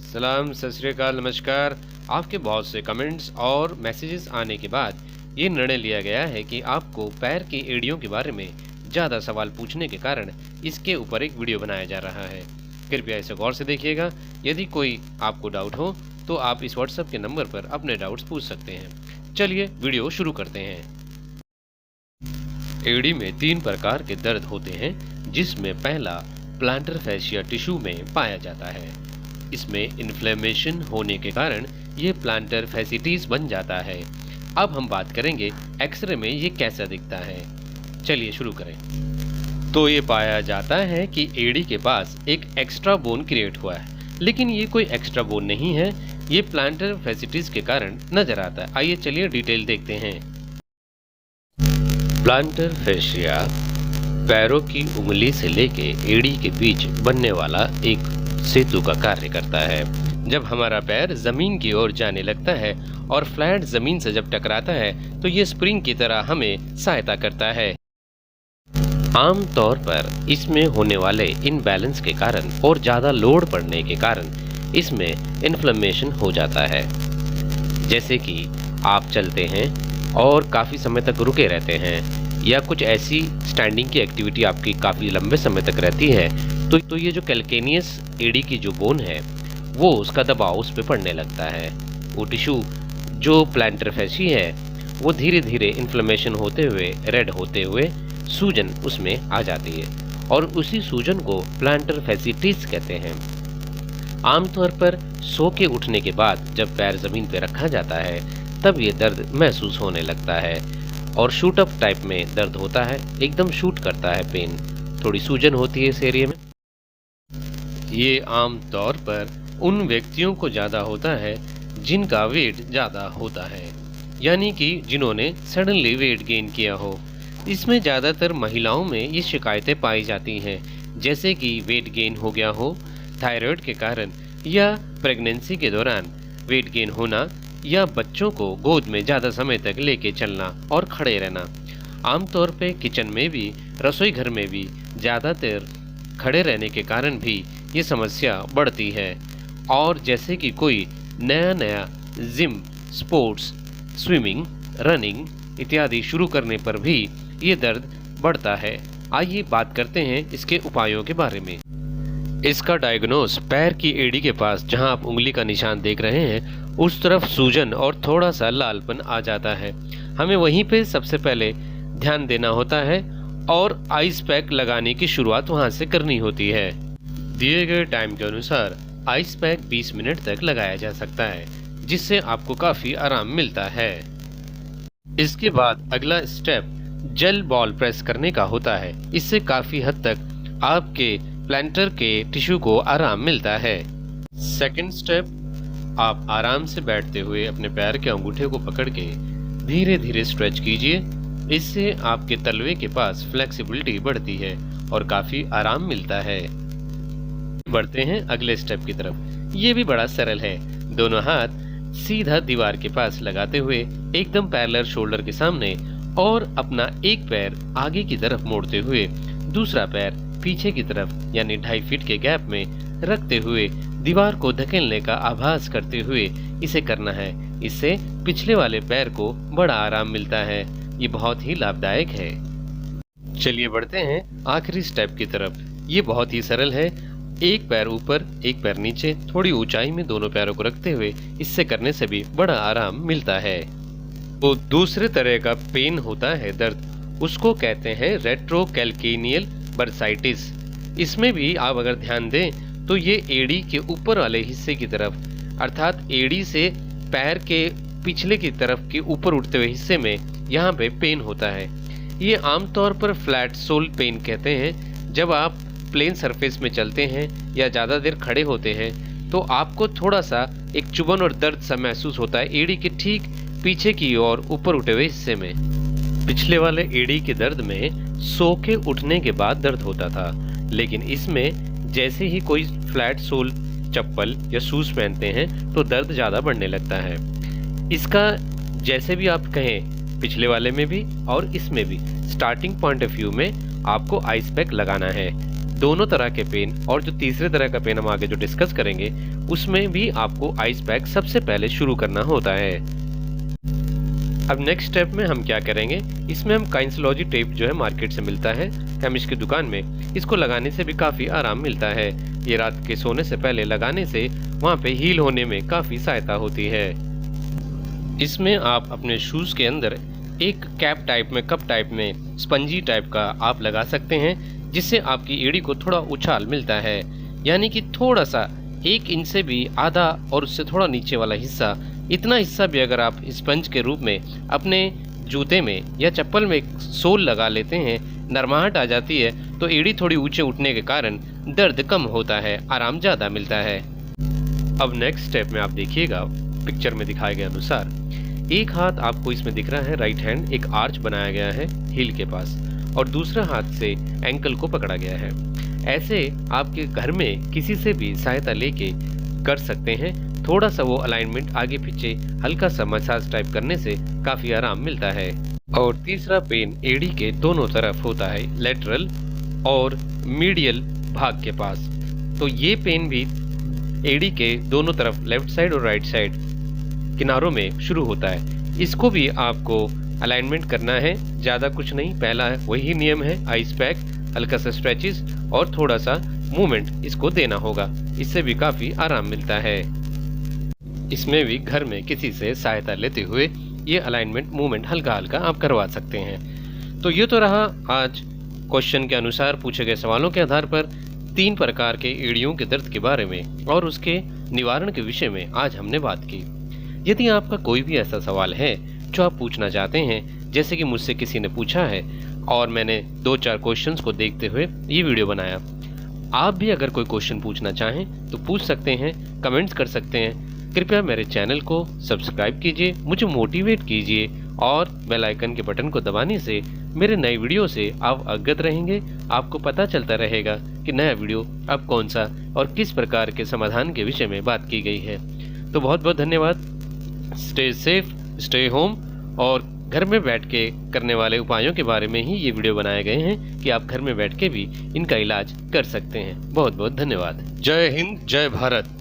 सलाम, सत श्री अकाल, नमस्कार। आपके बहुत से कमेंट्स और मैसेजेस आने के बाद ये निर्णय लिया गया है कि आपको पैर की एड़ियों के बारे में ज़्यादा सवाल पूछने के कारण इसके ऊपर एक वीडियो बनाया जा रहा है। कृपया इसे गौर से देखिएगा। यदि कोई आपको डाउट हो तो आप इस व्हाट्सएप के नंबर पर अपने डाउट्स पूछ सकते हैं। चलिए वीडियो शुरू करते हैं। एड़ी में 3 प्रकार के दर्द होते हैं, जिसमें पहला प्लांटर फैसिया टिश्यू में पाया जाता है। इसमें इन्फ्लेमेशन होने के कारण ये प्लांटर फैसिटिस बन जाता है। अब हम बात करेंगे एक्सरे में ये कैसा दिखता है। चलिए शुरू करें। तो ये पाया जाता है कि एड़ी के पास एक एक्स्ट्रा बोन क्रिएट हुआ है, लेकिन ये कोई एक्स्ट्रा बोन नहीं है, ये प्लांटर फैसिटिस के कारण नजर आता है। आइए चलिए डिटेल देखते हैं। प्लांटर फैसिया पैरों की उंगली से लेके एड़ी के बीच बनने वाला एक सेतु का कार्य करता है। जब हमारा पैर जमीन की ओर जाने लगता है और फ्लैट जमीन से जब टकराता है तो ये स्प्रिंग की तरह हमें सहायता करता है। आम तौर पर इसमें होने वाले इनबैलेंस के कारण और ज्यादा लोड पड़ने के कारण इसमें इन्फ्लेमेशन हो जाता है। जैसे कि आप चलते हैं और काफी समय तक रुके रहते हैं, या कुछ ऐसी स्टैंडिंग की एक्टिविटी आपकी काफी लंबे समय तक रहती है, तो ये जो कैल्केनियस एड़ी की जो बोन है वो उसका दबाव उस पर पड़ने लगता है। वो टिश्यू जो प्लांटर फैसी है वो धीरे धीरे इन्फ्लेमेशन होते हुए रेड होते हुए सूजन उसमें आ जाती है, और उसी सूजन को प्लांटर फैसिटिस कहते हैं। आमतौर पर सो के उठने के बाद जब पैर जमीन पे रखा जाता है तब ये दर्द महसूस होने लगता है, और शूट अप टाइप में दर्द होता है, एकदम शूट करता है पेन, थोड़ी सूजन होती है इस एरिया में। ये आम तौर पर उन व्यक्तियों को ज़्यादा होता है जिनका वेट ज़्यादा होता है, यानी कि जिन्होंने सडनली वेट गेन किया हो। इसमें ज़्यादातर महिलाओं में ये शिकायतें पाई जाती हैं, जैसे कि वेट गेन हो गया हो थायराइड के कारण, या प्रेगनेंसी के दौरान वेट गेन होना, या बच्चों को गोद में ज़्यादा समय तक लेके चलना और खड़े रहना। आमतौर पे किचन में भी, रसोई घर में भी ज़्यादातर खड़े रहने के कारण भी ये समस्या बढ़ती है। और जैसे कि कोई नया जिम, स्पोर्ट्स, स्विमिंग, रनिंग इत्यादि शुरू करने पर भी ये दर्द बढ़ता है। आइए बात करते हैं इसके उपायों के बारे में। इसका डायग्नोस पैर की एड़ी के पास जहां आप उंगली का निशान देख रहे हैं उस तरफ सूजन और थोड़ा सा लालपन आ जाता है। हमें वहीं पे सबसे पहले ध्यान देना होता है और आइस पैक लगाने की शुरुआत वहां से करनी होती है। दिए गए टाइम के अनुसार आइस पैक 20 मिनट तक लगाया जा सकता है, जिससे आपको काफी आराम मिलता है। इसके बाद अगला स्टेप जेल बॉल प्रेस करने का होता है। इससे काफी हद तक आपके प्लांटर के टिश्यू को आराम मिलता है। सेकंड स्टेप, आप आराम से बैठते हुए अपने पैर के अंगूठे को पकड़ के धीरे धीरे स्ट्रेच कीजिए। इससे आपके तलवे के पास फ्लेक्सिबिलिटी बढ़ती है और काफी आराम मिलता है। बढ़ते हैं अगले स्टेप की तरफ। ये भी बड़ा सरल है। दोनों हाथ सीधा दीवार के पास लगाते हुए एकदम पैरेलल शोल्डर के सामने, और अपना एक पैर आगे की तरफ मोड़ते हुए दूसरा पैर पीछे की तरफ यानी 2.5 फीट के गैप में रखते हुए दीवार को धकेलने का आभास करते हुए इसे करना है। इससे पिछले वाले पैर को बड़ा आराम मिलता है। ये बहुत ही लाभदायक है। चलिए बढ़ते हैं आखिरी स्टेप की तरफ। ये बहुत ही सरल है। एक पैर ऊपर, एक पैर नीचे, थोड़ी ऊंचाई में दोनों पैरों को रखते हुए इससे करने से भी बड़ा आराम मिलता है। तो दूसरे तरह का पेन होता है दर्द, उसको कहते हैं रेट्रोकैल्केनियल बर्साइटिस। इसमें भी आप अगर ध्यान दें तो ये एड़ी के ऊपर वाले हिस्से की तरफ, अर्थात एड़ी से पैर के पिछले की तरफ के ऊपर उठते हुए हिस्से में यहाँ पे पेन होता है। ये आमतौर पर फ्लैट सोल पेन कहते हैं। जब आप प्लेन सरफेस में चलते हैं या ज़्यादा देर खड़े होते हैं तो आपको थोड़ा सा एक चुभन और दर्द सा महसूस होता है एड़ी के ठीक पीछे की ओर ऊपर उठे हुए हिस्से में। पिछले वाले एड़ी के दर्द में सो के उठने के बाद दर्द होता था, लेकिन इसमें जैसे ही कोई फ्लैट सोल चप्पल या शूज पहनते हैं तो दर्द ज़्यादा बढ़ने लगता है। इसका जैसे भी आप कहें, पिछले वाले में भी और इसमें भी स्टार्टिंग पॉइंट ऑफ व्यू में आपको आइस पैक लगाना है। दोनों तरह के पेन और जो तीसरे तरह का पेन हम आगे जो डिस्कस करेंगे उसमें भी आपको आइस पैक सबसे पहले शुरू करना होता है। अब नेक्स्ट स्टेप में हम क्या करेंगे, इसमें हम काइंसोलॉजी टेप जो है मार्केट से मिलता है केमिस्ट की दुकान में, इसको लगाने से भी काफ़ी आराम मिलता है। ये रात के सोने से पहले लगाने से वहाँ पे हील होने में काफ़ी सहायता होती है। इसमें आप अपने शूज़ के अंदर एक कैप टाइप में, कप टाइप में, स्पंजी टाइप का आप लगा सकते हैं, जिससे आपकी एड़ी को थोड़ा उछाल मिलता है। यानी कि थोड़ा सा 1 इंच से भी आधा और उससे थोड़ा नीचे वाला हिस्सा, इतना हिस्सा भी अगर आप स्पंज के रूप में अपने जूते में या चप्पल में सोल लगा लेते हैं, नरमाहट आ जाती है, तो एड़ी थोड़ी ऊंचे उठने के कारण दर्द कम होता है, आराम ज़्यादा मिलता है। अब नेक्स्ट स्टेप में आप देखिएगा पिक्चर में दिखाए गए अनुसार, एक हाथ आपको इसमें दिख रहा है, राइट हैंड एक आर्च बनाया गया है हील के पास और दूसरा हाथ से एंकल को पकड़ा गया है। ऐसे आपके घर में किसी से भी सहायता लेके कर सकते हैं। थोड़ा सा वो अलाइनमेंट आगे पीछे हल्का सा मसाज टाइप करने से काफ़ी आराम मिलता है। और तीसरा पेन एड़ी के दोनों तरफ होता है, लेटरल और मीडियल भाग के पास। तो ये पेन भी एड़ी के दोनों तरफ, लेफ्ट साइड और राइट साइड किनारों में शुरू होता है। इसको भी आपको अलाइनमेंट करना है, ज़्यादा कुछ नहीं, पहला वही नियम है, आइस पैक, हल्का सा स्ट्रेचेस और थोड़ा सा मूवमेंट इसको देना होगा, इससे भी काफ़ी आराम मिलता है। इसमें भी घर में किसी से सहायता लेते हुए ये अलाइनमेंट मूवमेंट हल्का हल्का आप करवा सकते हैं। तो ये तो रहा आज क्वेश्चन के अनुसार पूछे गए सवालों के आधार पर 3 प्रकार के एड़ियों के दर्द के बारे में और उसके निवारण के विषय में आज हमने बात की। यदि आपका कोई भी ऐसा सवाल है जो आप पूछना चाहते हैं, जैसे कि मुझसे किसी ने पूछा है और मैंने 2-4 क्वेश्चंस को देखते हुए ये वीडियो बनाया, आप भी अगर कोई क्वेश्चन पूछना चाहें तो पूछ सकते हैं, कमेंट्स कर सकते हैं। कृपया मेरे चैनल को सब्सक्राइब कीजिए, मुझे मोटिवेट कीजिए और बेल आइकन के बटन को दबाने से मेरे नए वीडियो से आप अवगत रहेंगे। आपको पता चलता रहेगा कि नया वीडियो अब कौन सा और किस प्रकार के समाधान के विषय में बात की गई है। तो बहुत बहुत धन्यवाद। Stay safe, stay home. और घर में बैठ के करने वाले उपायों के बारे में ही ये वीडियो बनाए गए हैं कि आप घर में बैठ के भी इनका इलाज कर सकते हैं। बहुत बहुत धन्यवाद। जय हिंद, जय भारत।